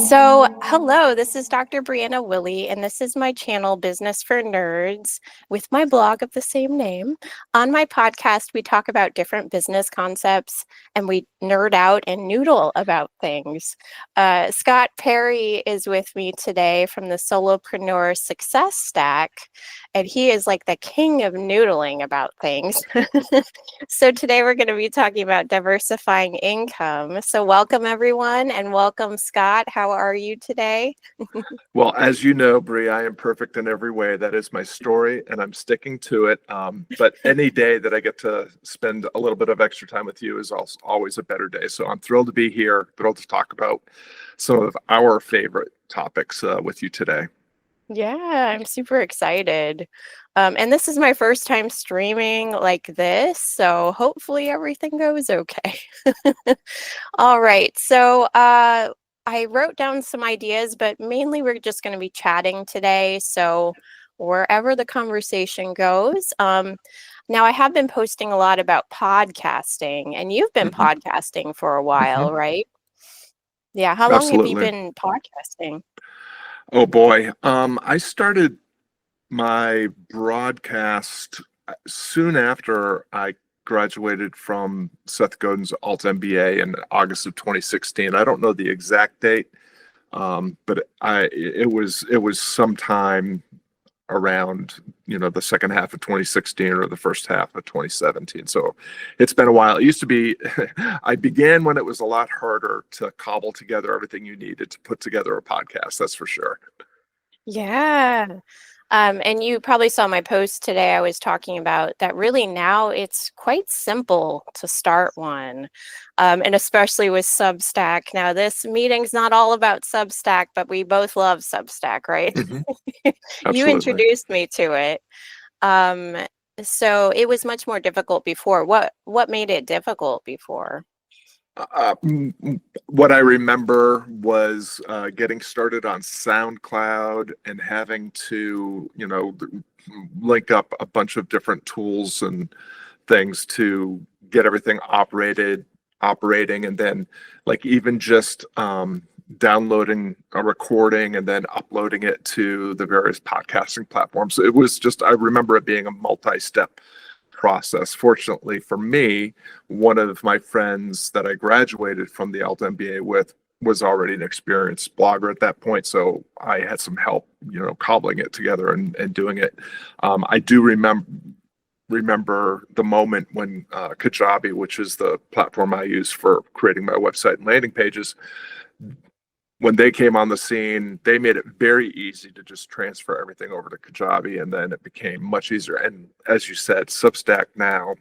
Hello, this is Dr. Brianna Willey, and this is my channel, Business for Nerds, with my blog of the same name. On my podcast, we talk about different business concepts and we nerd out and noodle about things. Scott Perry is with me today from the Solopreneur Success Stack, and he is like the king of noodling about things. So today we're going to be talking about diversifying income. So welcome everyone, and welcome Scott. How are you today? Well, as you know, Bree, I am perfect in every way. That is my story, and I'm sticking to it. But any day that I get to spend a little bit of extra time with you is also always a better day. So I'm thrilled to be here, thrilled to talk about some of our favorite topics with you today. Yeah, I'm super excited. And this is my first time streaming like this, so hopefully everything goes okay. All right, so I wrote down some ideas, but mainly we're just going to be chatting today. So wherever the conversation goes. Now, I have been posting a lot about podcasting, and you've been Mhm. podcasting for a while, Mhm. right? Yeah, how long have you Absolutely. been podcasting? Oh boy. I started my broadcast soon after I graduated from Seth Godin's Alt MBA in August of 2016. I don't know the exact date, but it was sometime around the second half of 2016 or the first half of 2017. So it's been a while. It used to be I began when it was a lot harder to cobble together everything you needed to put together a podcast, that's for sure. Yeah. And you probably saw my post today. I was talking about that really now it's quite simple to start one. And especially with Substack. Now, this meeting's not all about Substack, but we both love Substack, right? Hmm. You Absolutely. introduced me to it. Um, so it was much more difficult before. What made it difficult before? What I remember was getting started on SoundCloud and having to, link up a bunch of different tools and things to get everything operating, and then like even just downloading a recording and then uploading it to the various podcasting platforms. So it was just, I remember it being a multi-step process. Fortunately for me, one of my friends that I graduated from the Alt MBA with was already an experienced blogger at that point, so I had some help, cobbling it together and doing it. I do remember the moment when Kajabi, which is the platform I use for creating my website and landing pages, when they came on the scene, they made it very easy to just transfer everything over to Kajabi, and then it became much easier. And as you said, Substack now,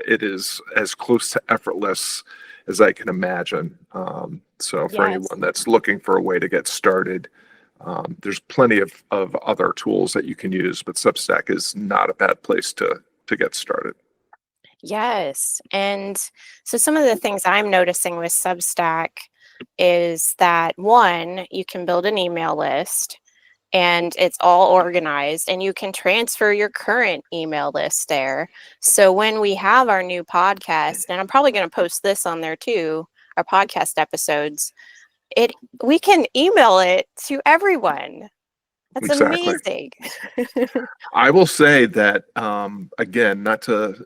it is as close to effortless as I can imagine. So for Yes. anyone that's looking for a way to get started, there's plenty of other tools that you can use, but Substack is not a bad place to get started. Yes. And so some of the things I'm noticing with Substack is that one, you can build an email list and it's all organized and you can transfer your current email list there. So when we have our new podcast, and I'm probably going to post this on there too, our podcast episodes, it we can email it to everyone. That's Exactly. amazing. I will say that again, not to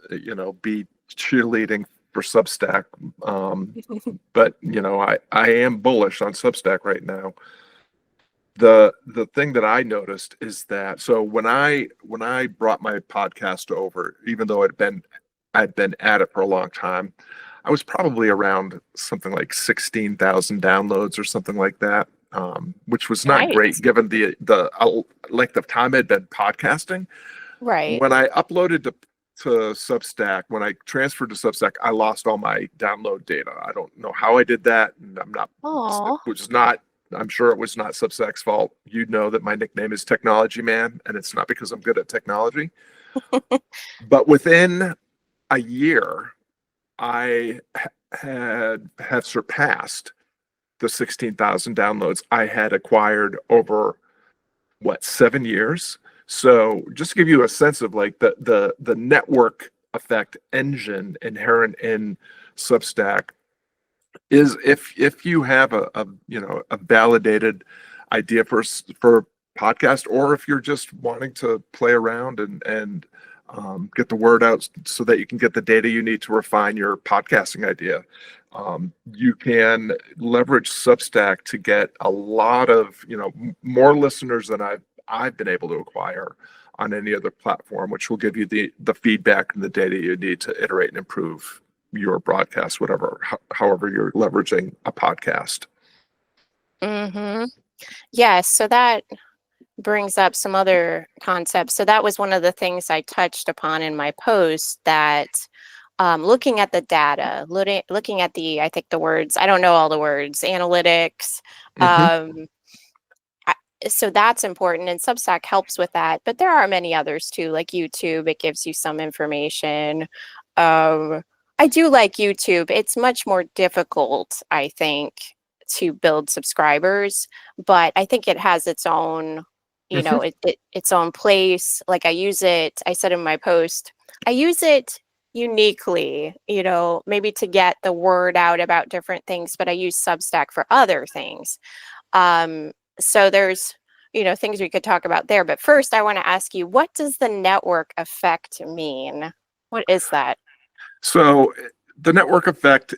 be cheerleading for Substack, but I am bullish on Substack right now. The thing that I noticed is that, so when I brought my podcast over, even though I'd been at it for a long time, I was probably around something like 16,000 downloads or something like that, which was not great Nice. given the length of time I'd been podcasting. Right. When I uploaded to Substack, when I transferred to Substack, I lost all my download data. I don't know how I did that, and Oh. I'm sure it was not Substack's fault. You know that my nickname is Technology Man, and it's not because I'm good at technology. But within a year, I have surpassed the 16,000 downloads I had acquired over, what, 7 years. So just to give you a sense of like the network effect engine inherent in Substack, is if you have a a validated idea for a podcast, or if you're just wanting to play around and get the word out so that you can get the data you need to refine your podcasting idea. You can leverage Substack to get a lot of more listeners than I've been able to acquire on any other platform, which will give you the feedback and the data you need to iterate and improve your broadcast, however you're leveraging a podcast. Mm-hmm. Yes, so that brings up some other concepts. So that was one of the things I touched upon in my post, that looking at the data, looking at I think the words, I don't know all the words, analytics. Hmm. Um, so that's important, and Substack helps with that. But there are many others too, like YouTube. It gives you some information. Um, I do like YouTube. It's much more difficult, I think, to build subscribers, but I think it has its own, Hmm. its own place. Like I use it. I said in my post, I use it uniquely, maybe to get the word out about different things, but I use Substack for other things. Um, so there's, things we could talk about there. But first, I want to ask you, what does the network effect mean? What is that? So the network effect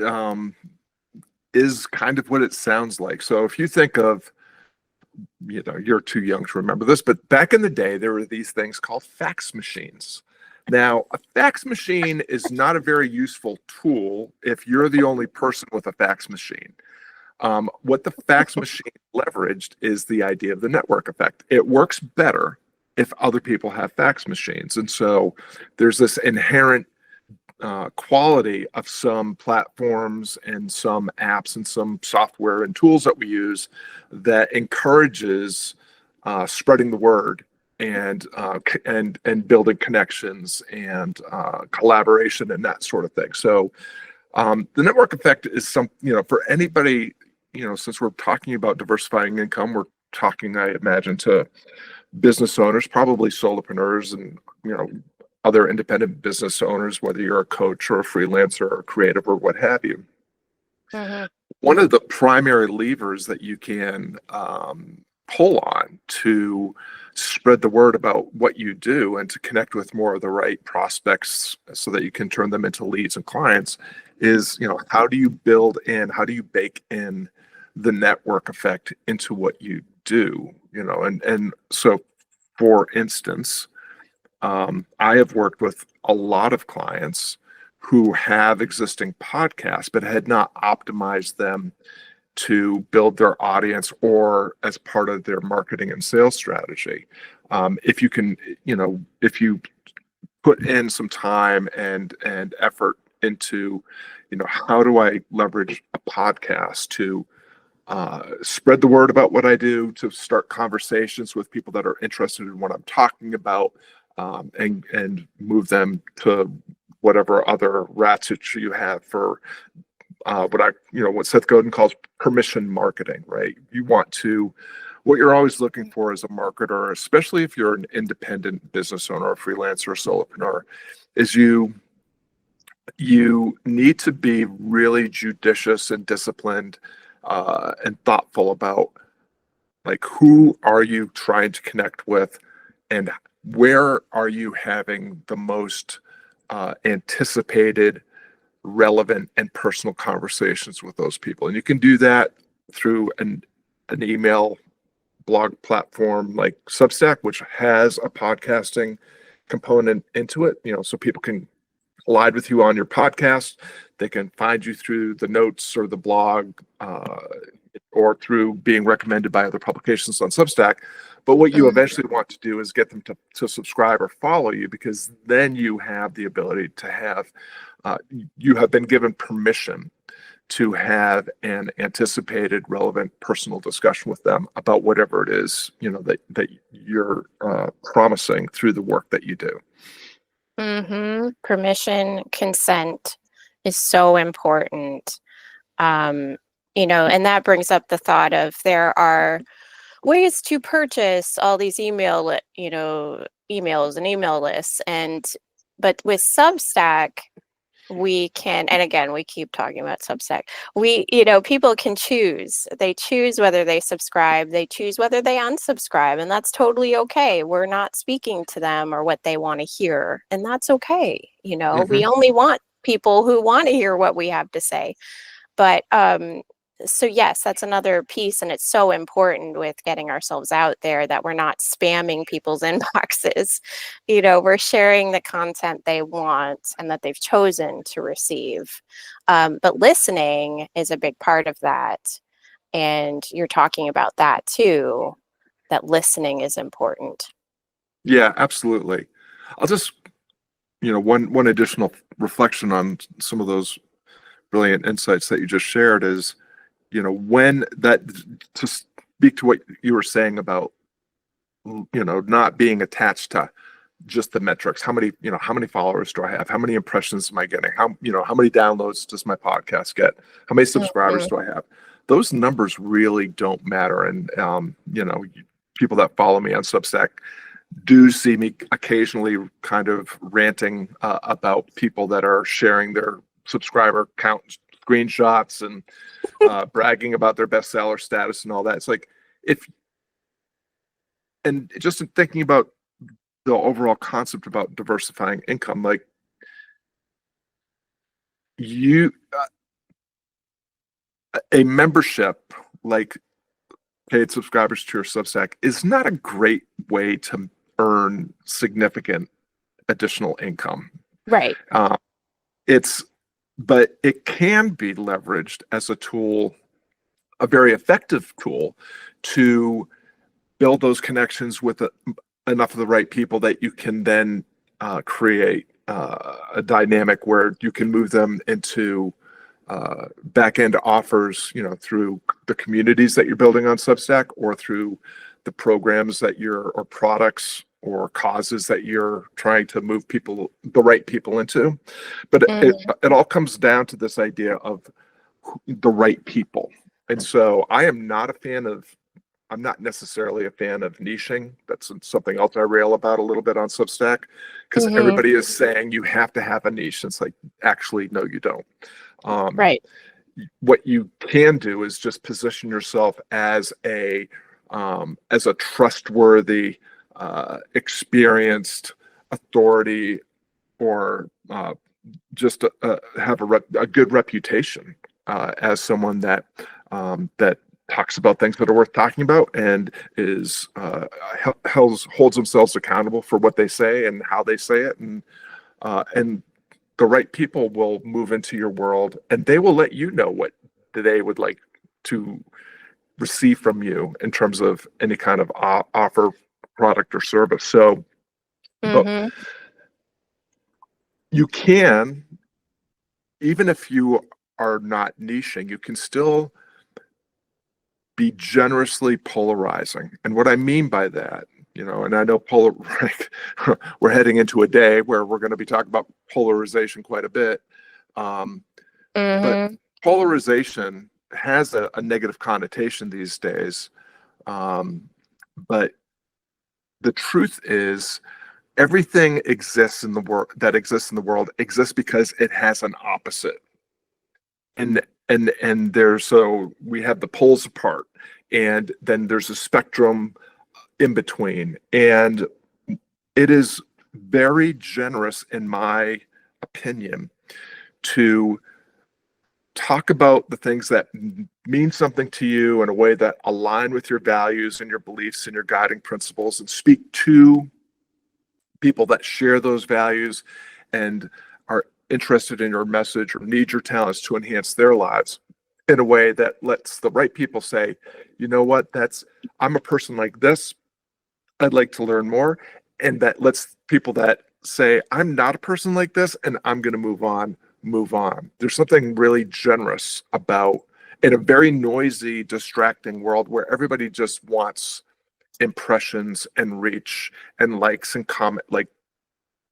um, is kind of what it sounds like. So if you think of, you're too young to remember this, but back in the day, there were these things called fax machines. Now, a fax machine is not a very useful tool if you're the only person with a fax machine. What the fax machine leveraged is the idea of the network effect. It works better if other people have fax machines. And so there's this inherent quality of some platforms and some apps and some software and tools that we use that encourages spreading the word and building connections and collaboration and that sort of thing. So the network effect is for anybody, since we're talking about diversifying income, we're talking, I imagine, to business owners, probably solopreneurs and, other independent business owners, whether you're a coach or a freelancer or creative or what have you. Mm-hmm. One of the primary levers that you can pull on to spread the word about what you do and to connect with more of the right prospects so that you can turn them into leads and clients is, how do you how do you bake in the network effect into what you do, and so for instance, I have worked with a lot of clients who have existing podcasts but had not optimized them to build their audience or as part of their marketing and sales strategy. If you can, if you put in some time and effort into, how do I leverage a podcast to spread the word about what I do, to start conversations with people that are interested in what I'm talking about, and move them to whatever other ratchets you have for what Seth Godin calls permission marketing, right? What you're always looking for as a marketer, especially if you're an independent business owner, a freelancer, or solopreneur, is you need to be really judicious and disciplined and thoughtful about, like, who are you trying to connect with and where are you having the most anticipated, relevant, and personal conversations with those people. And you can do that through an email blog platform like Substack, which has a podcasting component into it, so people can collide with you on your podcast. They can find you through the notes or the blog, or through being recommended by other publications on Substack. But what you Mm-hmm. eventually want to do is get them to subscribe or follow you, because then you have the ability to have, you have been given permission to have an anticipated, relevant, personal discussion with them about whatever it is, that you're promising through the work that you do. Mm-hmm. Permission, consent is so important. Um, and that brings up the thought of there are ways to purchase all these emails and email lists. But with Substack, we can, and again, we keep talking about Substack. People can choose. They choose whether they subscribe, they choose whether they unsubscribe, and that's totally okay. We're not speaking to them or what they want to hear, and that's okay. We only want people who want to hear what we have to say. But so yes, that's another piece, and it's so important with getting ourselves out there that we're not spamming people's inboxes. We're sharing the content they want and that they've chosen to receive. But listening is a big part of that, and you're talking about that too. That listening is important. Yeah, absolutely. I'll just, one additional reflection on some of those brilliant insights that you just shared is, when that, to speak to what you were saying about, not being attached to just the metrics. How many followers do I have? How many impressions am I getting? How many downloads does my podcast get? How many subscribers do I have? Those numbers really don't matter. And, people that follow me on Substack do see me occasionally kind of ranting about people that are sharing their subscriber count screenshots and bragging about their bestseller status and all that. It's like, and just in thinking about the overall concept about diversifying income, like a membership, like paid subscribers to your Substack, is not a great way to earn significant additional income. Right. But it can be leveraged as a tool, a very effective tool, to build those connections with enough of the right people that you can then create a dynamic where you can move them into back-end offers, through the communities that you're building on Substack, or through the programs or products or causes that you're trying to move the right people into. But it all comes down to this idea of the right people. And so I'm not necessarily a fan of niching. That's something else I rail about a little bit on Substack, because everybody is saying you have to have a niche. It's like, actually, no, you don't. Right. What you can do is just position yourself as a trustworthy, experienced authority, or just have a good reputation as someone that talks about things that are worth talking about, and is holds themselves accountable for what they say and how they say it, and the right people will move into your world, and they will let you know what they would like to receive from you in terms of any kind of offer, product, or service. So, but you can, even if you are not niching, you can still be generously polarizing. And what I mean by that, and I know we're heading into a day where we're going to be talking about polarization quite a bit. But polarization has a negative connotation these days. But the truth is, everything exists in the world exists because it has an opposite. And so we have the poles apart, and then there's a spectrum in between. And it is very generous, in my opinion, to talk about the things that mean something to you in a way that align with your values and your beliefs and your guiding principles, and speak to people that share those values and are interested in your message or need your talents to enhance their lives in a way that lets the right people say, you know what, I'm a person like this, I'd like to learn more. And that lets people that say, I'm not a person like this and I'm going to move on. There's something really generous about, in a very noisy, distracting world where everybody just wants impressions and reach and likes and comment, like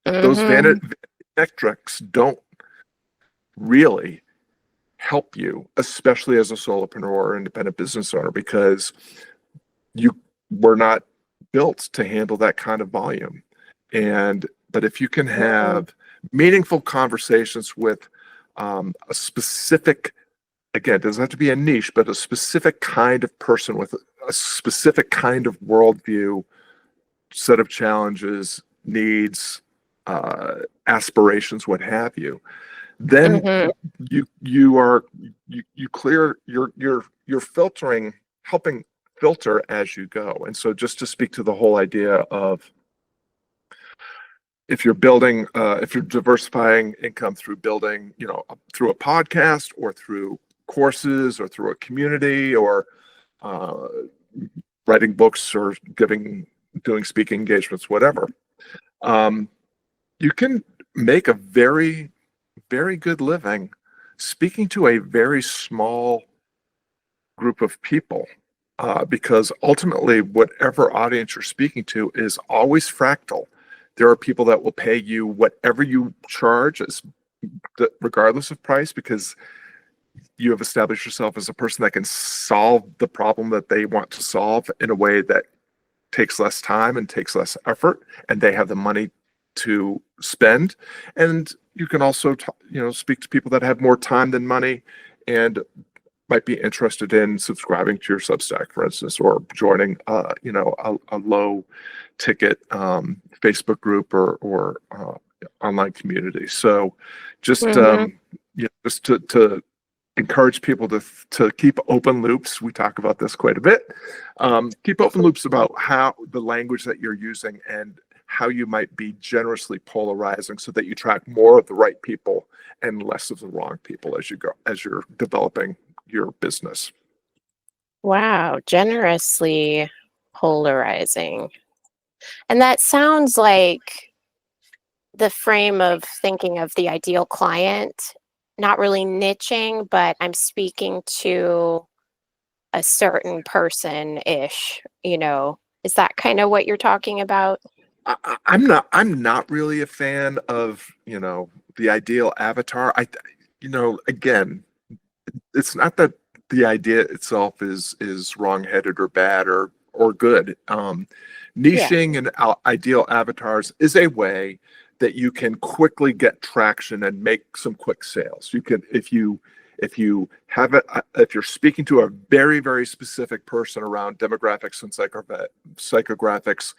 those vanity metrics don't really help you, especially as a solopreneur or independent business owner, because you were not built to handle that kind of volume. But if you can have meaningful conversations with a specific, again, it doesn't have to be a niche, but a specific kind of person with a specific kind of worldview, set of challenges, needs, aspirations, what have you. Then Mm-hmm. you clear you're filtering, helping filter as you go. And so just to speak to the whole idea of, if you're building, if you're diversifying income through building, through a podcast or through courses or through a community or uh, writing books or doing speaking engagements, whatever, um, you can make a very, very good living speaking to a very small group of people. Because ultimately, whatever audience you're speaking to is always fractal. There are people that will pay you whatever you charge, regardless of price, because you have established yourself as a person that can solve the problem that they want to solve in a way that takes less time and takes less effort, and they have the money to spend. And you can also, speak to people that have more time than money and might be interested in subscribing to your Substack, for instance, or joining, a low ticket Facebook group or online community. So just, Mm-hmm. just to encourage people to keep open loops. We talk about this quite a bit. Keep open loops about how the language that you're using and how you might be generously polarizing so that you attract more of the right people and less of the wrong people as you're developing your business. Wow, generously polarizing. And that sounds like the frame of thinking of the ideal client, not really niching, but I'm speaking to a certain person-ish, Is that kind of what you're talking about? I'm not really a fan of, the ideal avatar. Again, it's not that the idea itself is wrong-headed or bad or good. Yeah. Niching and ideal avatars is a way that you can quickly get traction and make some quick sales. You can, if you're speaking to a very, very specific person around demographics and psychographics,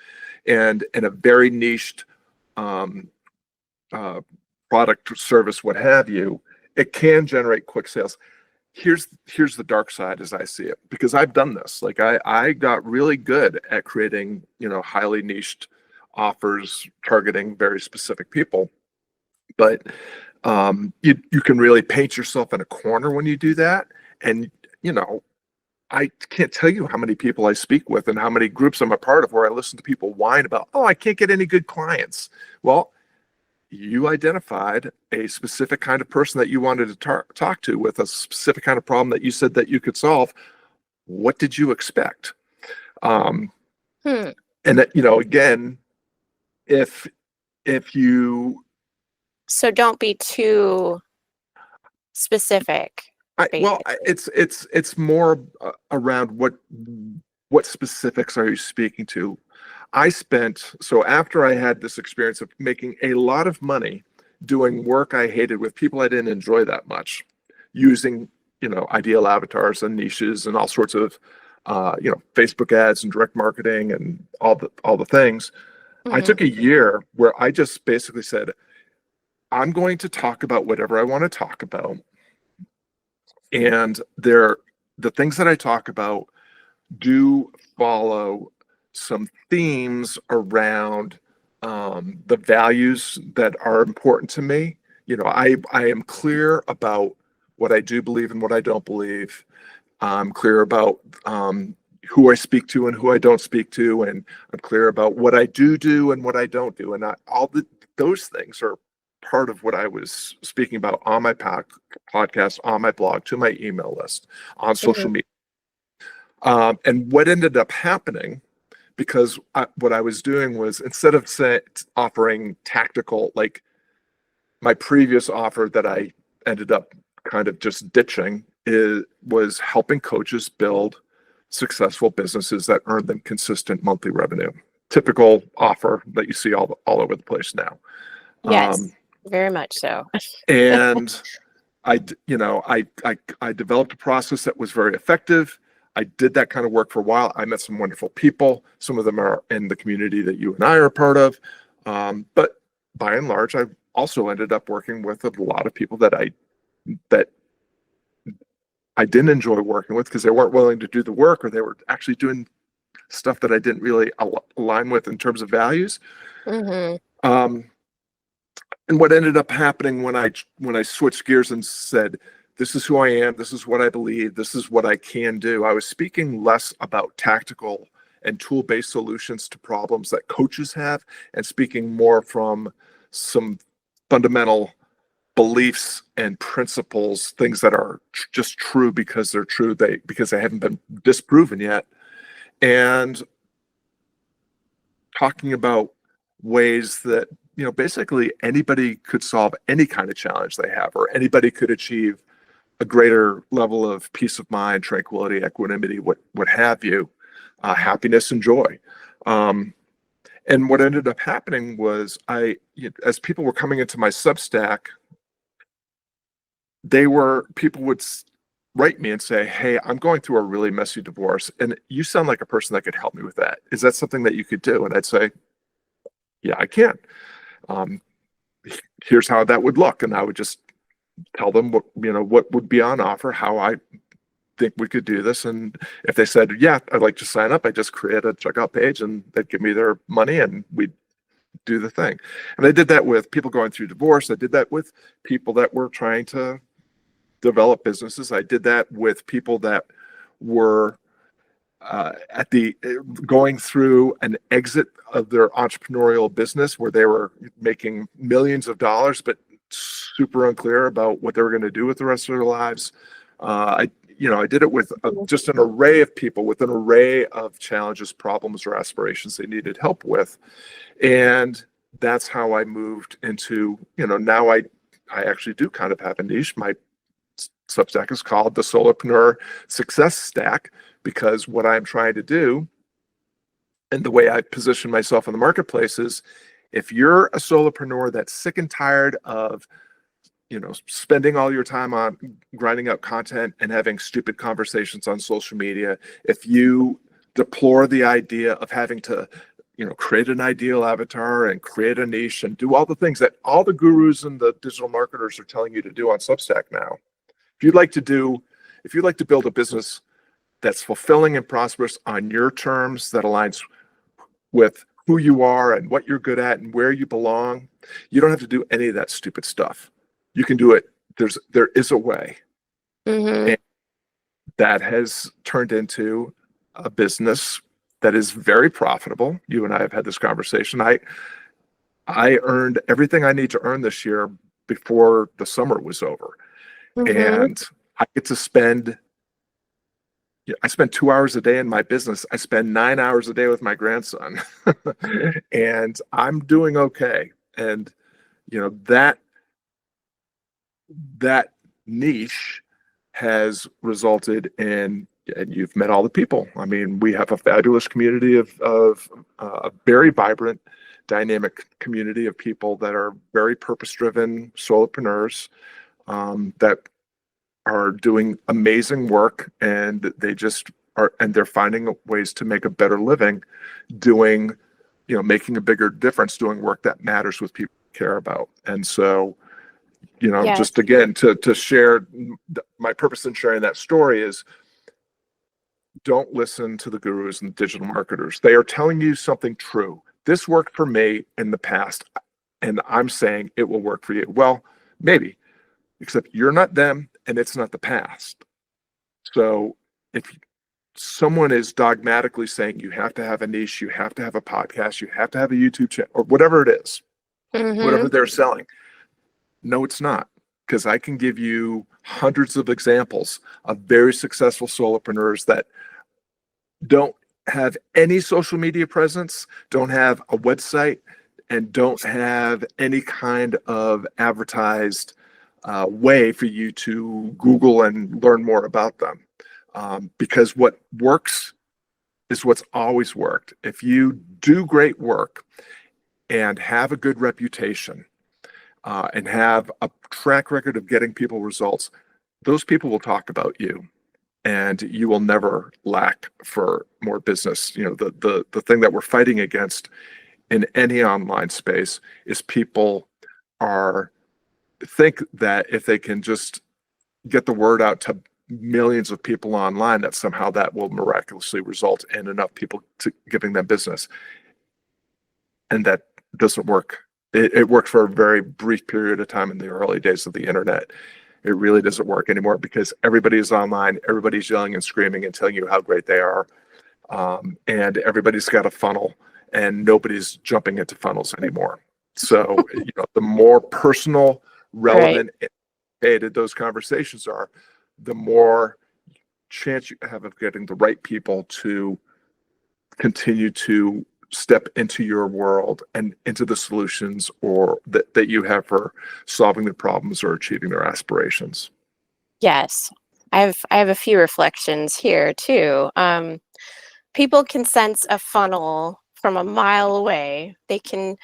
and in a very niched um, product or service, what have you, it can generate quick sales. Here's the dark side as I see it, because I've done this. Like I got really good at creating, highly niched offers targeting very specific people. But you can really paint yourself in a corner when you do that. And, I can't tell you how many people I speak with and how many groups I'm a part of where I listen to people whine about, oh, I can't get any good clients. Well, you identified a specific kind of person that you wanted to talk to with a specific kind of problem that you said that you could solve. What did you expect? Um, Hmm. and that, again, if you, So don't be too specific, well, basically. it's more around what specifics are you speaking to? So after I had this experience of making a lot of money doing work I hated with people I didn't enjoy that much, using, ideal avatars and niches and all sorts of, Facebook ads and direct marketing and all the things. I Hmm. took a year where I just basically said, I'm going to talk about whatever I want to talk about. And the things that I talk about do follow some themes around the values that are important to me. I am clear about what I do believe and what I don't believe. I'm clear about who I speak to and who I don't speak to, and I'm clear about what I do and what I don't do. And those things are part of what I was speaking about on my podcast, on my blog, to my email list, on social Hmm. media. And what ended up happening, because what I was doing was, instead of offering tactical, like my previous offer that I ended up kind of just ditching, was helping coaches build successful businesses that earn them consistent monthly revenue. Typical offer that you see all over the place now. Um, Yes. Very much so. And I developed a process that was very effective. I did that kind of work for a while. I met some wonderful people. Some of them are in the community that you and I are a part of. But by and large, I also ended up working with a lot of people that I didn't enjoy working with because they weren't willing to do the work, or they were actually doing stuff that I didn't really align with in terms of values. Mm-hmm. And what ended up happening when I switched gears and said, this is who I am, this is what I believe, this is what I can do, I was speaking less about tactical and tool-based solutions to problems that coaches have, and speaking more from some fundamental beliefs and principles, things that are just true because they're true, because they haven't been disproven yet, and talking about ways that basically anybody could solve any kind of challenge they have, or anybody could achieve a greater level of peace of mind, tranquility, equanimity, what have you, happiness and joy. And what ended up happening was, as people were coming into my Substack, people would write me and say, hey, I'm going through a really messy divorce, and you sound like a person that could help me with that. Is that something that you could do? And I'd say, yeah, I can. Here's how that would look. And I would just tell them what would be on offer, how I think we could do this. And if they said, yeah, I'd like to sign up, I just create a checkout page and they'd give me their money and we'd do the thing. And I did that with people going through divorce. I did that with people that were trying to develop businesses. I did that with people that were going through an exit of their entrepreneurial business, where they were making millions of dollars but super unclear about what they were going to do with the rest of their lives. I did it with just an array of people with an array of challenges, problems, or aspirations they needed help with. And that's how I moved into, now I actually do kind of have a niche. My Substack is called the Solopreneur Success Stack, because what I'm trying to do, and the way I position myself in the marketplace, is if you're a solopreneur that's sick and tired of spending all your time on grinding out content and having stupid conversations on social media, if you deplore the idea of having to create an ideal avatar and create a niche and do all the things that all the gurus and the digital marketers are telling you to do on Substack now, if you'd like to build a business that's fulfilling and prosperous on your terms, that aligns with who you are and what you're good at and where you belong, you don't have to do any of that stupid stuff. You can do it. There is a way. Mm-hmm. And that has turned into a business that is very profitable. You and I have had this conversation. I earned everything I need to earn this year before the summer was over. Mm-hmm. And I get to spend 2 hours a day in my business. I spend 9 hours a day with my grandson. And I'm doing okay. And that niche has resulted in, and you've met all the people. I mean, we have a fabulous community of a very vibrant, dynamic community of people that are very purpose-driven solopreneurs, that are doing amazing work, and they're finding ways to make a better living doing, making a bigger difference, doing work that matters with people care about. And so, Yes. just again, to share my purpose in sharing that story is, don't listen to the gurus and digital marketers. They are telling you something true. This worked for me in the past, and I'm saying it will work for you. Well, maybe, except you're not them and it's not the past. So if someone is dogmatically saying you have to have a niche, you have to have a podcast, you have to have a YouTube channel, or whatever it is, Mm-hmm. whatever they're selling, no, it's not. Because I can give you hundreds of examples of very successful solopreneurs that don't have any social media presence, don't have a website, and don't have any kind of advertised way for you to Google and learn more about them. Because what works is what's always worked. If you do great work and have a good reputation, and have a track record of getting people results, those people will talk about you, and you will never lack for more business. The thing that we're fighting against in any online space is people are think that if they can just get the word out to millions of people online, that somehow that will miraculously result in enough people to giving them business. And that doesn't work. It worked for a very brief period of time in the early days of the internet. It really doesn't work anymore because everybody is online, everybody's yelling and screaming and telling you how great they are, and everybody's got a funnel, and nobody's jumping into funnels anymore. So the more personal, Right. relevant, educated those conversations are, the more chance you have of getting the right people to continue to step into your world and into the solutions or that you have for solving their problems or achieving their aspirations. Yes. I have a few reflections here too. People can sense a funnel from a mile away. They can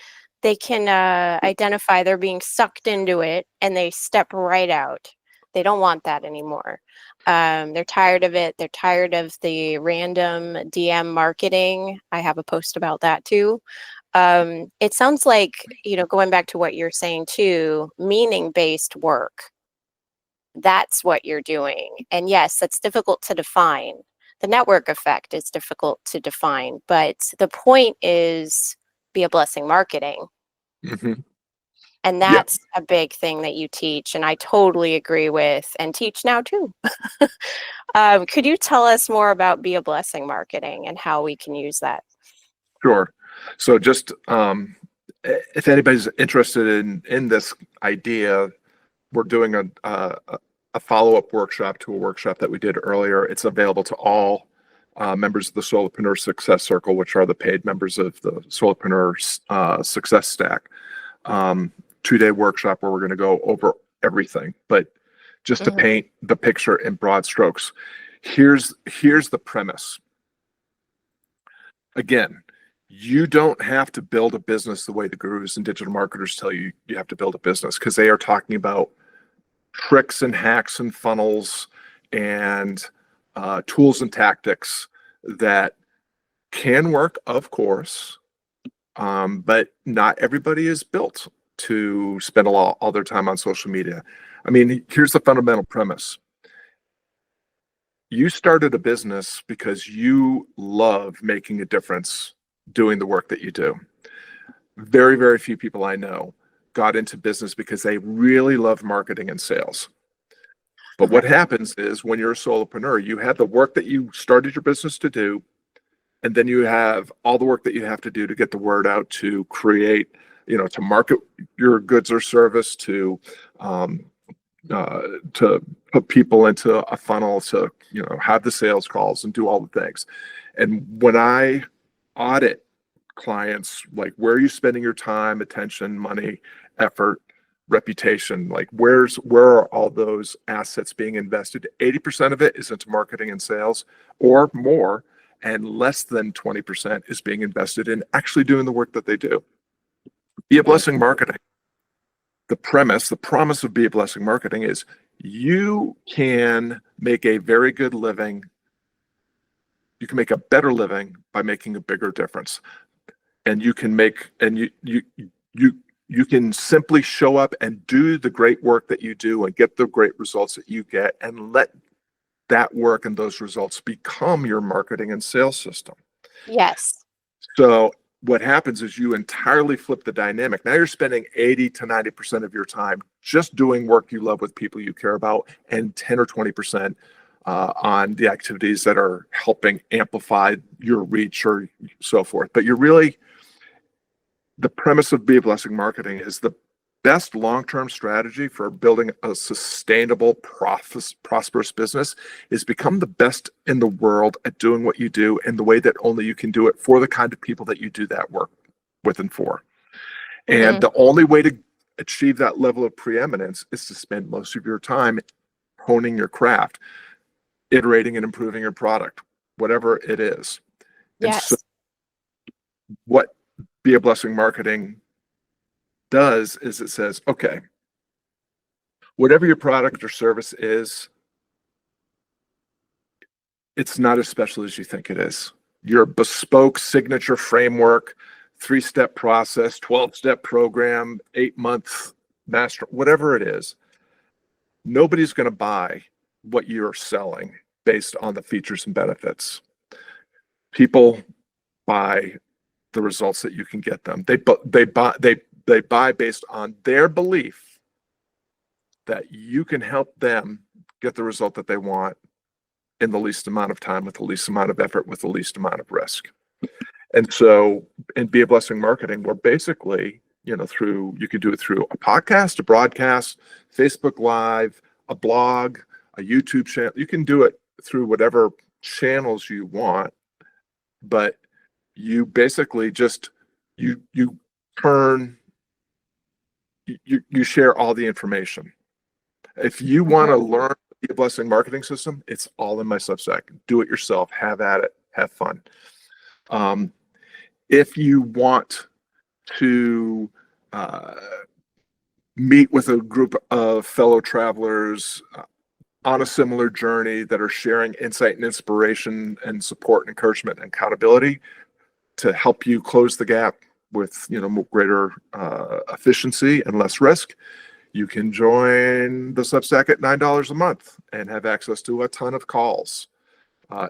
identify they're being sucked into it, and they step right out. They don't want that anymore. They're tired of it. They're tired of the random DM marketing. I have a post about that too. It sounds like, going back to what you're saying too, meaning-based work. That's what you're doing. And yes, that's difficult to define. The network effect is difficult to define, but the point is be a blessing marketing. Mm-hmm. And Yeah, that's a big thing that you teach. And I totally agree with and teach now too. Could you tell us more about be a blessing marketing and how we can use that? sure. So just if anybody's interested in this idea, we're doing a follow-up workshop to a workshop that we did earlier. It's available to all members of the Solopreneur Success Circle, which are the paid members of the Solopreneur Success Stack. 2-day workshop where we're going to go over everything, but just to Mhm. paint the picture in broad strokes, here's the premise. Again, you don't have to build a business the way the gurus and digital marketers tell you you have to build a business, because they are talking about tricks and hacks and funnels and tools and tactics that can work, of course, but not everybody is built to spend all their time on social media. I mean, here's the fundamental premise. You started a business because you love making a difference doing the work that you do. Very, very few people I know got into business because they really love marketing and sales. But what Right. happens is when you're a solopreneur, you have the work that you started your business to do, and then you have all the work that you have to do to get the word out, to create, to market your goods or service, um, to put people into a funnel, to have the sales calls and do all the things. And when I audit clients, like, where are you spending your time, attention, money, effort, reputation, like where are all those assets being invested? 80% of it is into marketing and sales or more, and less than 20% is being invested in actually doing the work that they do. Be a blessing marketing. The promise of Be a Blessing marketing is you can make a very good living. You can make a better living by making a bigger difference. And you can make, and you can simply show up and do the great work that you do and get the great results that you get, and let that work and those results become your marketing and sales system. Yes. So what happens is you entirely flip the dynamic. Now you're spending 80 to 90% of your time just doing work you love with people you care about, and 10 or 20% on the activities that are helping amplify your reach or so forth. But the premise of Be a Blessing marketing is the best long-term strategy for building a sustainable, prosperous business is become the best in the world at doing what you do in the way that only you can do it, for the kind of people that you do that work with and for. And Hmm. the only way to achieve that level of preeminence is to spend most of your time honing your craft, iterating and improving your product, whatever it is. And so Yes. what Be a Blessing marketing does is it says, okay, whatever your product or service is, it's not as special as you think it is. Your bespoke signature framework, 3-step process, 12-step program, 8-month master, whatever it is, nobody's going to buy what you're selling based on the features and benefits. People buy the results that you can get them. They buy based on their belief that you can help them get the result that they want in the least amount of time, with the least amount of effort, with the least amount of risk. And so in Be a Blessing Marketing, we're basically, you can do it through a podcast, a broadcast, Facebook Live, a blog, a YouTube channel. You can do it through whatever channels you want, but you basically just, you turn, you share all the information. If you want to learn the Blessing Marketing System, it's all in my Substack. Do it yourself. Have at it. Have fun. If you want to meet with a group of fellow travelers on a similar journey that are sharing insight and inspiration and support and encouragement and accountability to help you close the gap with greater efficiency and less risk, you can join the Substack at $9 a month and have access to a ton of calls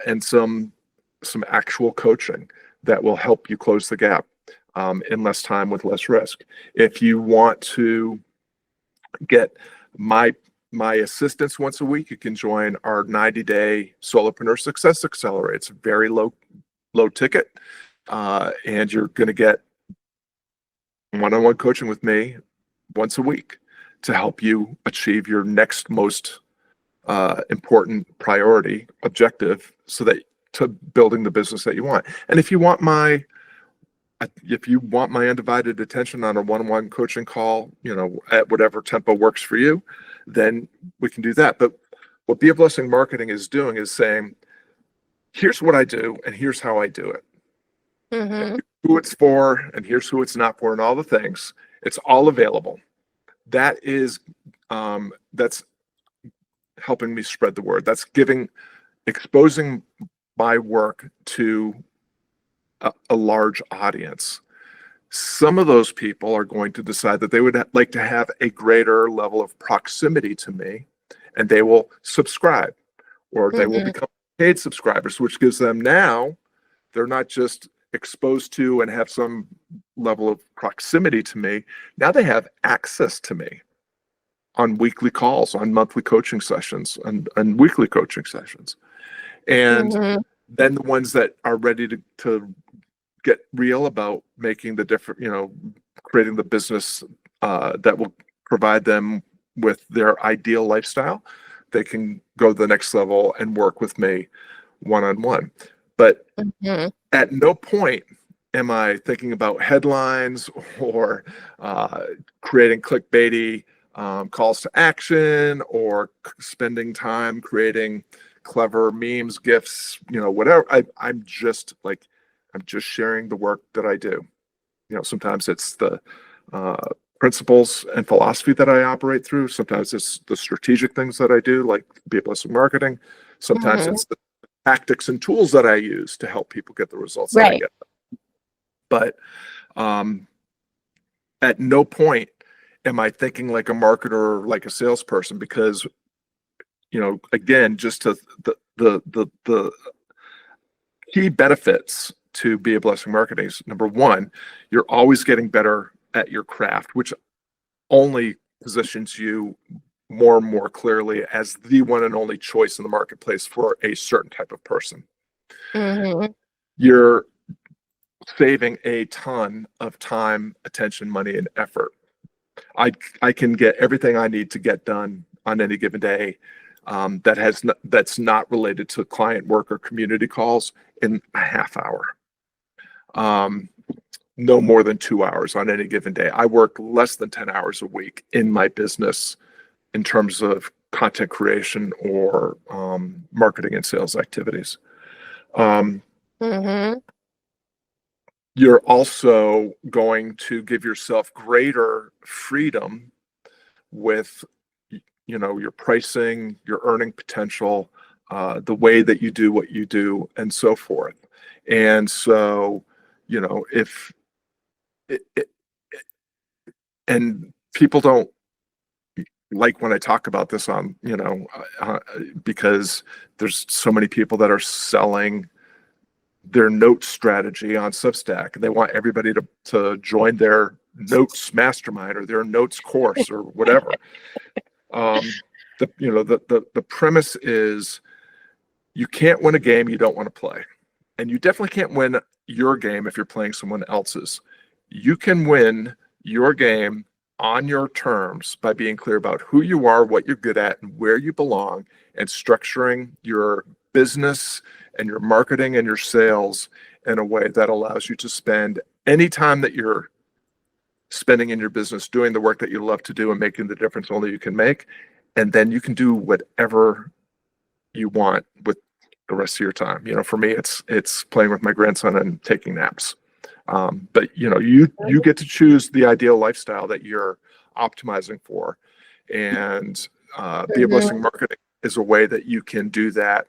and some actual coaching that will help you close the gap in less time with less risk. If you want to get my assistance once a week, you can join our 90-day Solopreneur Success Accelerator. It's very low ticket, and you're going to get one-on-one coaching with me once a week to help you achieve your next most important priority objective, to building the business that you want. And if you want my undivided attention on a one-on-one coaching call, at whatever tempo works for you, then we can do that. But what Be a Blessing Marketing is doing is saying, here's what I do and here's how I do it. Mm-hmm. Who it's for and here's who it's not for, and all the things. It's all available. That is that's helping me spread the word. That's exposing my work to a large audience. Some of those people are going to decide that they would like to have a greater level of proximity to me, and they will subscribe, or they will become paid subscribers, which gives them, now they're not just exposed to and have some level of proximity to me. Now they have access to me on weekly calls, on monthly coaching sessions, and weekly coaching sessions. And then the ones that are ready to get real about making the different, creating the business that will provide them with their ideal lifestyle, they can go to the next level and work with me one-on-one. But at no point am I thinking about headlines or creating clickbaity calls to action, or spending time creating clever memes, GIFs, whatever. I'm just sharing the work that I do. Sometimes it's the principles and philosophy that I operate through. Sometimes it's the strategic things that I do, like Be a Blessing Marketing. Sometimes it's the tactics and tools that I use to help people get the results that I get. But at no point am I thinking like a marketer or like a salesperson, because again, just to the key benefits to Be a Blessing Marketing is, number one, you're always getting better at your craft, which only positions you more and more clearly as the one and only choice in the marketplace for a certain type of person. You're saving a ton of time, attention, money, and effort. I can get everything I need to get done on any given day that's not related to client work or community calls in a half hour. No more than 2 hours on any given day. I work less than 10 hours a week in my business in terms of content creation or marketing and sales activities. you're also going to give yourself greater freedom with, your pricing, your earning potential, the way that you do what you do, and so forth. And so, if it, and people don't like when I talk about this on, because there's so many people that are selling their note strategy on Substack, and they want everybody to join their notes mastermind or their notes course or whatever. The premise is you can't win a game you don't want to play, and you definitely can't win your game if you're playing someone else's. You can win your game on your terms by being clear about who you are, what you're good at, and where you belong, and structuring your business and your marketing and your sales in a way that allows you to spend any time that you're spending in your business doing the work that you love to do and making the difference only you can make. And then you can do whatever you want with the rest of your time. For me, it's playing with my grandson and taking naps. But you get to choose the ideal lifestyle that you're optimizing for, and Be a Blessing marketing is a way that you can do that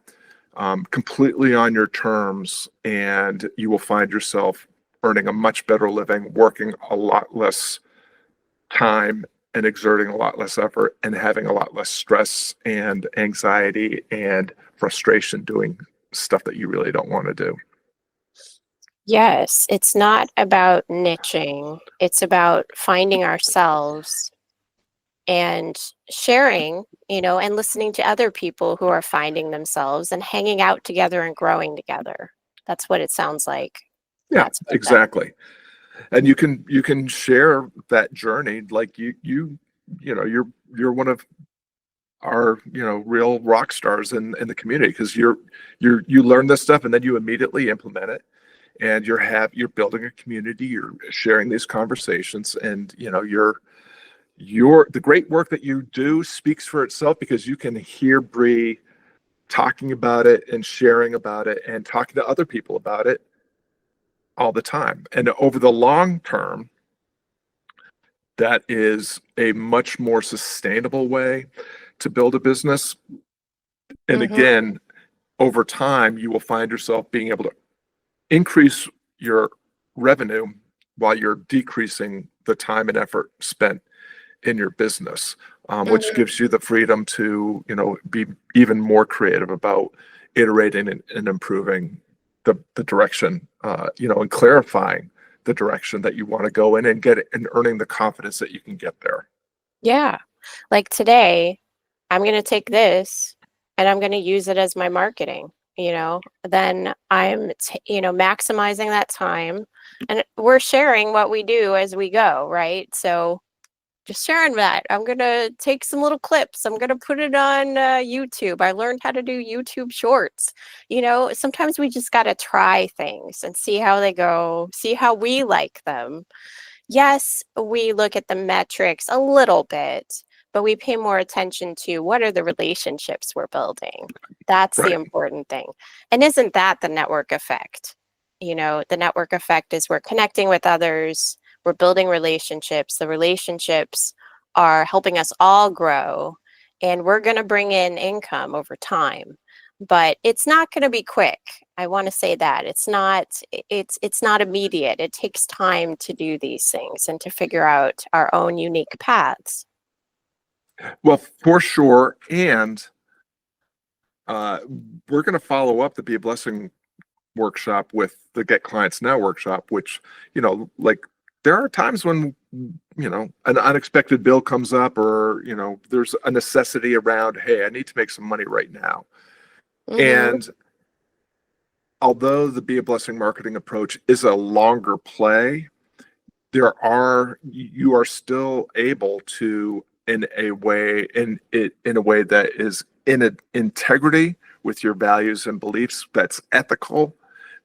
completely on your terms, and you will find yourself earning a much better living, working a lot less time and exerting a lot less effort and having a lot less stress and anxiety and frustration doing stuff that you really don't want to do. Yes, it's not about niching. It's about finding ourselves and sharing, and listening to other people who are finding themselves and hanging out together and growing together. That's what it sounds like. Yeah, That's exactly. And you can share that journey. Like you're one of our real rock stars in the community, because you learn this stuff and then you immediately implement it, and you're building a community, you're sharing these conversations, and the great work that you do speaks for itself, because you can hear Bree talking about it and sharing about it and talking to other people about it all the time. And over the long term, that is a much more sustainable way to build a business. And again, over time, you will find yourself being able to increase your revenue while you're decreasing the time and effort spent in your business, which gives you the freedom to, be even more creative about iterating and improving the direction, and clarifying the direction that you want to go in, and get it, and earning the confidence that you can get there. Yeah. Like today, I'm going to take this and I'm going to use it as my marketing, then I'm, maximizing that time, and we're sharing what we do as we go. Right. So just sharing that. I'm going to take some little clips. I'm going to put it on YouTube. I learned how to do YouTube shorts. Sometimes we just got to try things and see how they go, see how we like them. Yes, we look at the metrics a little bit, but we pay more attention to what are the relationships we're building. That's the Right. important thing. And isn't that the network effect? The network effect is we're connecting with others, we're building relationships. The relationships are helping us all grow, and we're going to bring in income over time. But it's not going to be quick. I want to say that it's not immediate. It takes time to do these things and to figure out our own unique paths. Well, for sure. And we're going to follow up the Be a Blessing workshop with the Get Clients Now workshop, which, like, there are times when, an unexpected bill comes up, or, there's a necessity around, hey, I need to make some money right now. And although the Be a Blessing marketing approach is a longer play, you are still able to, in a way that is in integrity with your values and beliefs, that's ethical.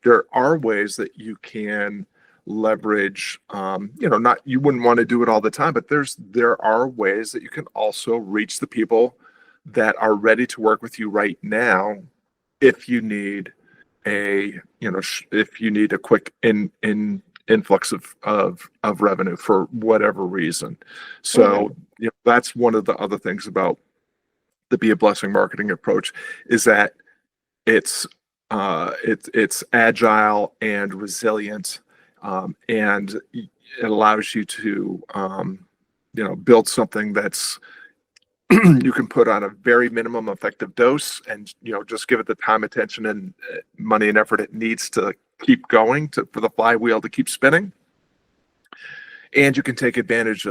There are ways that you can leverage, not, you wouldn't want to do it all the time, but there are ways that you can also reach the people that are ready to work with you right now, if you need if you need a quick influx of revenue for whatever reason. Mm-hmm. So that's one of the other things about the Be a Blessing marketing approach, is that it's it's agile and resilient, and it allows you to build something that's you can put on a very minimum effective dose, and just give it the time, attention, and money and effort it needs to keep going, for the flywheel to keep spinning. And you can take advantage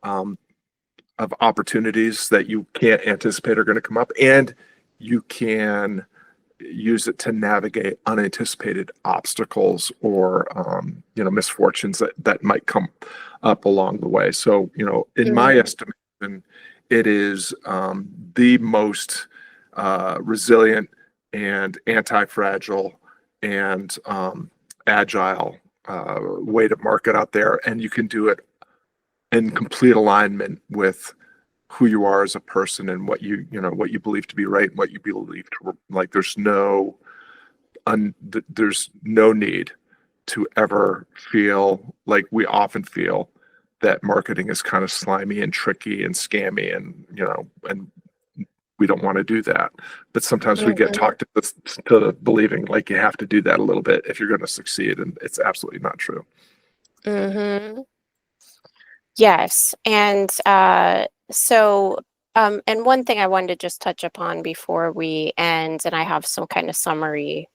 um, of opportunities that you can't anticipate are going to come up, and you can use it to navigate unanticipated obstacles or misfortunes that might come up along the way. So in my estimation, it is the most resilient and anti-fragile and agile way to market out there, and you can do it in complete alignment with who you are as a person, and what you believe to be right, and what you believe to, like, there's no need to ever feel like we often feel that marketing is kind of slimy and tricky and scammy, and we don't want to do that. But sometimes we get talked to believing like you have to do that a little bit if you're going to succeed, and it's absolutely not true. Mm-hmm. Yes. And and one thing I wanted to just touch upon before we end, and I have some kind of a summary.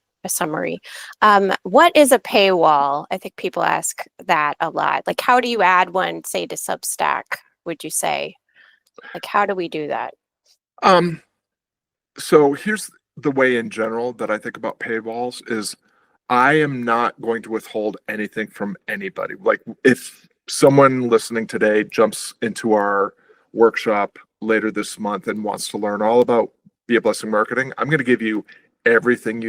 What is a paywall? I think people ask that a lot. Like, how do you add one, say, to Substack, would you say? Like, how do we do that? So here's the way in general that I think about paywalls is, I am not going to withhold anything from anybody. Like, if someone listening today jumps into our workshop later this month and wants to learn all about Be a Blessing marketing, I'm going to give you everything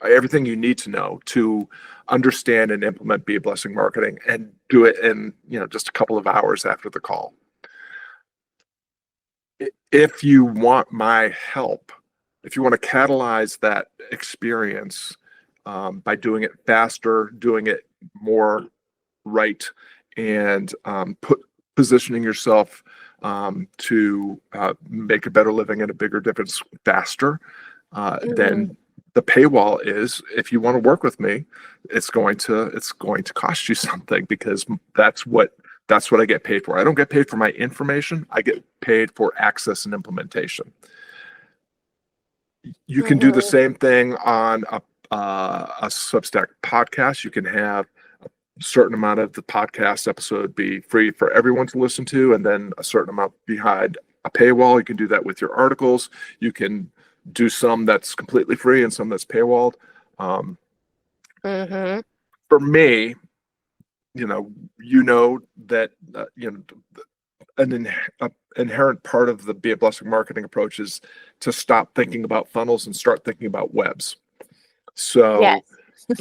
everything you need to know to understand and implement Be a Blessing marketing, and do it in just a couple of hours after the call. If you want my help, if you want to catalyze that experience by doing it faster, doing it more right, and positioning yourself to make a better living and a bigger difference faster, then the paywall is, if you want to work with me, it's going to cost you something, because that's what I get paid for. I don't get paid for my information. I get paid for access and implementation. You can do the same thing on a Substack podcast. You can have a certain amount of the podcast episode be free for everyone to listen to, and then a certain amount behind a paywall. You can do that with your articles. You can do some that's completely free and some that's paywalled. For me, that an inherent part of the Be a Blessing marketing approach is to stop thinking about funnels and start thinking about webs. So Yes.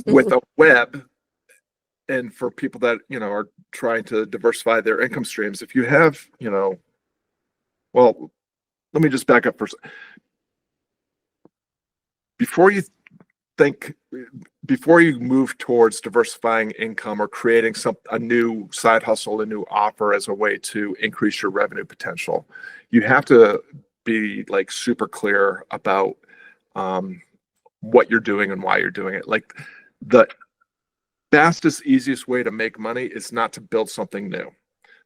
with a web, and for people that are trying to diversify their income streams, if you have well, let me just back up first. Before you move towards diversifying income or creating a new side hustle, a new offer as a way to increase your revenue potential, you have to be like super clear about what you're doing and why you're doing it. Like, the fastest, easiest way to make money is not to build something new.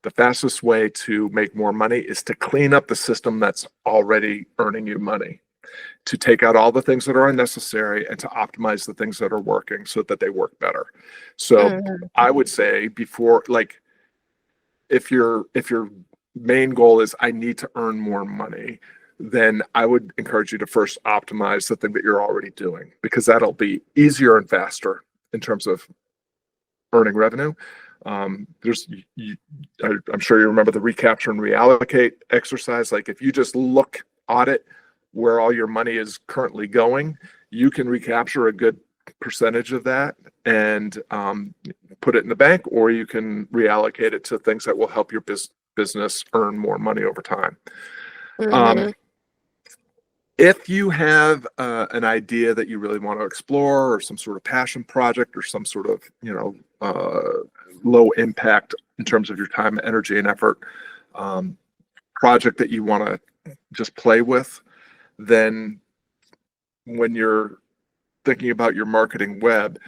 The fastest way to make more money is to clean up the system that's already earning you money, to take out all the things that are unnecessary and to optimize the things that are working so that they work better. So I would say, before, like, if your main goal is, I need to earn more money, then I would encourage you to first optimize the thing that you're already doing, because that'll be easier and faster in terms of earning revenue. I'm sure you remember the recapture and reallocate exercise. Like, if you just audit where all your money is currently going, you can recapture a good percentage of that and put it in the bank, or you can reallocate it to things that will help your business earn more money over time. If you have an idea that you really want to explore, or some sort of passion project, or some sort of, low impact in terms of your time, energy, and effort project that you want to just play with, then when you're thinking about your marketing web,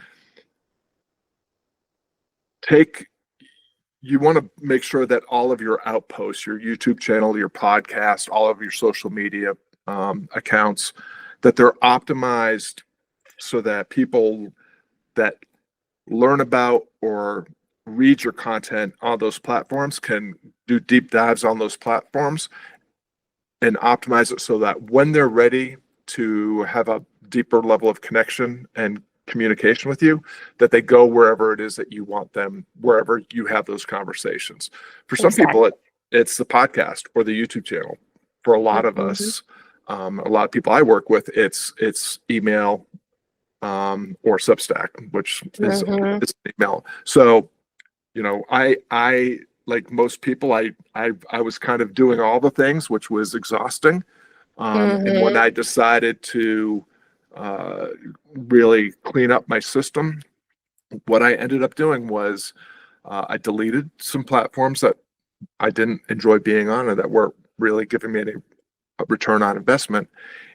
you want to make sure that all of your outposts, your YouTube channel, your podcast, all of your social media accounts, that they're optimized so that people that learn about or read your content on those platforms can do deep dives on those platforms and optimize it so that when they're ready to have a deeper level of connection and communication with you, that they go wherever it is that you want them, wherever you have those conversations. For some Exactly. people, it's the podcast or the YouTube channel. For a lot of Mhm. us, a lot of people I work with, it's email or Substack, which is Mhm. it's email. So, I like most people, I was kind of doing all the things, which was exhausting. And when Mhm. I decided to uh, really clean up my system, what I ended up doing was I deleted some platforms that I didn't enjoy being on and that weren't really giving me any return on investment.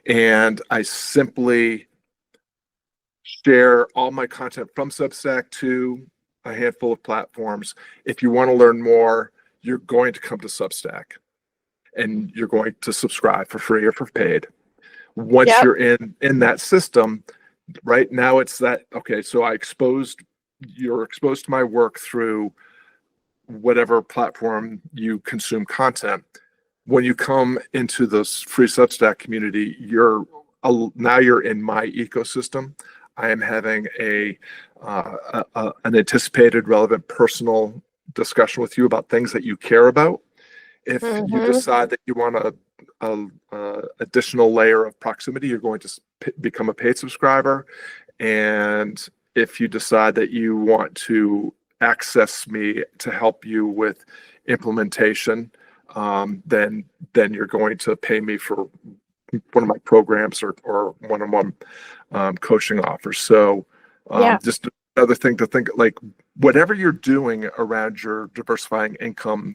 And I simply share all my content from Substack to a handful of platforms. If you want to learn more, you're going to come to Substack and you're going to subscribe for free or for paid. Once Yep. you're in that system, right now it's that, okay, so you're exposed to my work through whatever platform you consume content. When you come into this free Substack community, now you're in my ecosystem. I am having an anticipated, relevant, personal discussion with you about things that you care about. If you Mhm. decide that you want a additional layer of proximity, you're going to become a paid subscriber. And if you decide that you want to access me to help you with implementation, then you're going to pay me for one of my programs or one-on-one coaching offers. So Yeah. just another thing to think, like whatever you're doing around your diversifying income,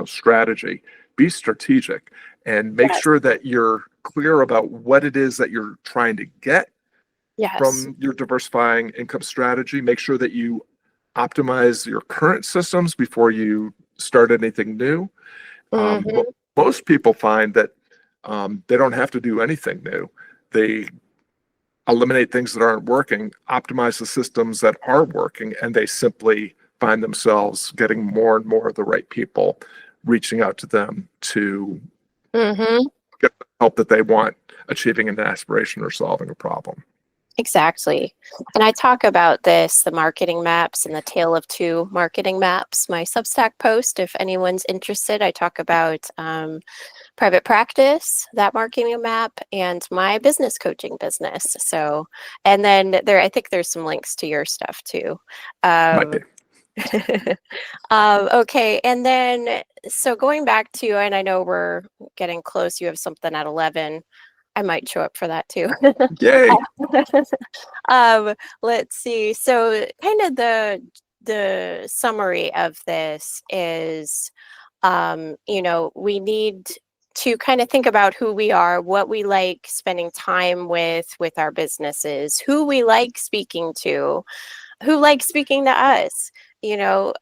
strategy, be strategic and make Yes. sure that you're clear about what it is that you're trying to get Yes. from your diversifying income strategy. Make sure that you optimize your current systems before you start anything new. Mhm. Most people find that they don't have to do anything new. They eliminate things that aren't working, optimize the systems that are working, and they simply find themselves getting more and more of the right people reaching out to them to Mhm. get the help that they want, achieving an aspiration or solving a problem. Exactly. And I talk about this, the marketing maps and the tale of two marketing maps. My Substack post, if anyone's interested, I talk about private practice, that marketing map, and my business coaching business. So, and then I think there's some links to your stuff too. Might be. Um, okay, and then so going back to, and I know we're getting close. You have something at 11. I might show up for that too. Yay. Let's see. So kind of the summary of this is, we need to kind of think about who we are, what we like spending time with our businesses, who we like speaking to, who likes speaking to us, you know,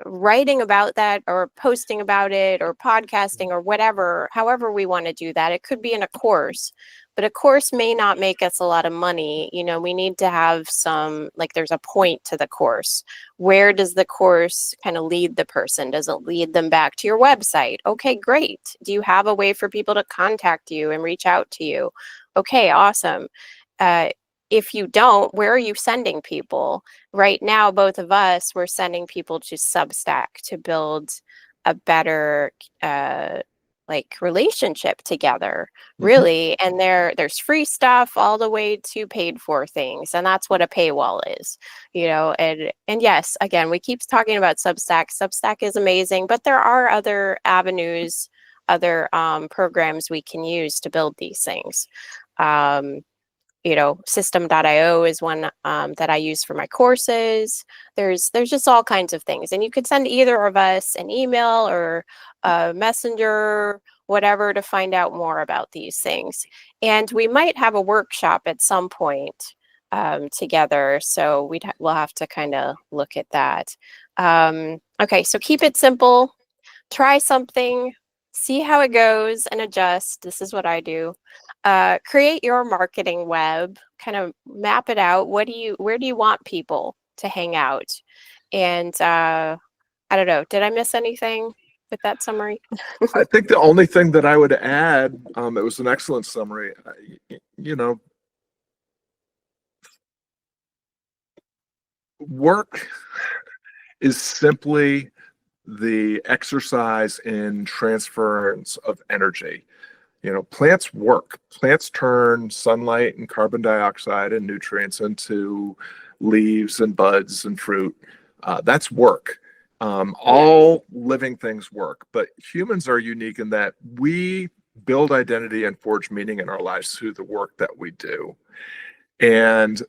writing about that or posting about it or podcasting or whatever, however we want to do that. It could be in a course, but a course may not make us a lot of money. We need to have like there's a point to the course. Where does the course kind of lead the person? Does it lead them back to your website? Okay, great. Do you have a way for people to contact you and reach out to you? Okay, awesome. Uh, if you don't, where are you sending people? Right now, both of us, we're sending people to Substack to build a better like relationship together, Mhm. really. And there's free stuff all the way to paid for things. And that's what a paywall is, and yes, again, we keep talking about Substack. Substack is amazing, but there are other avenues other programs we can use to build these things. System.io is one that I use for my courses. There's just all kinds of things. And you could send either of us an email or a messenger, whatever, to find out more about these things. And we might have a workshop at some point together. So we'll have to kind of look at that. Okay, so keep it simple. Try something, see how it goes, and adjust. This is what I do. Create your marketing web, kind of map it out. Where do you want people to hang out? And I don't know, did I miss anything with that summary? I think the only thing that I would add, it was an excellent summary. Work is simply the exercise in transference of energy. Plants work. Plants turn sunlight and carbon dioxide and nutrients into leaves and buds and fruit. That's work. All living things work, but humans are unique in that we build identity and forge meaning in our lives through the work that we do. And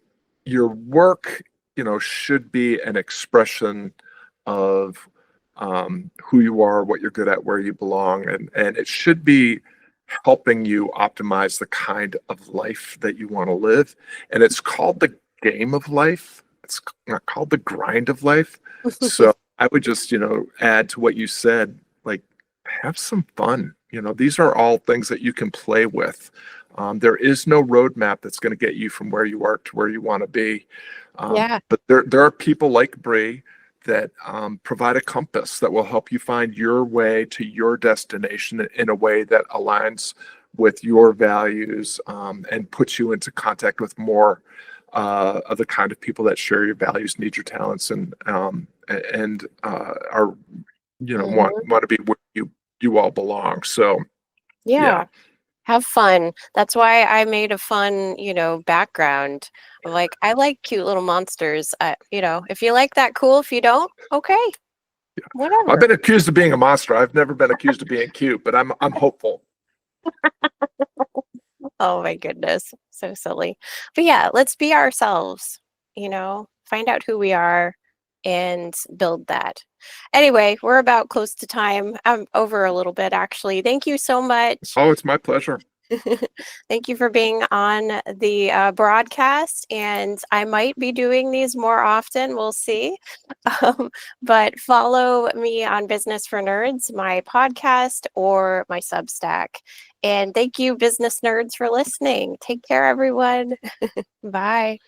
your work, should be an expression of who you are, what you're good at, where you belong, and it should be helping you optimize the kind of life that you want to live. And it's called the game of life. It's not called the grind of life. So I would just, add to what you said, like, have some fun. These are all things that you can play with. There is no roadmap that's going to get you from where you are to where you want to be. Yeah. But there are people like Bree that provide a compass that will help you find your way to your destination in a way that aligns with your values, and puts you into contact with more of the kind of people that share your values, need your talents, and are want to be where you all belong. So Yeah. Have fun. That's why I made a fun, background. I'm like, I like cute little monsters. If you like that, cool. If you don't, okay, I've whatever. been accused of being a monster. I've never been accused of being cute, but I'm hopeful. Oh my goodness, so silly. But yeah, let's be ourselves. Find out who we are and build that. Anyway, we're about close to time. I'm over a little bit, actually. Thank you so much. Oh, it's my pleasure. Thank you for being on the broadcast, and I might be doing these more often. We'll see. But follow me on Business for Nerds, my podcast, or my Substack. And thank you, business nerds, for listening. Take care, everyone. Bye.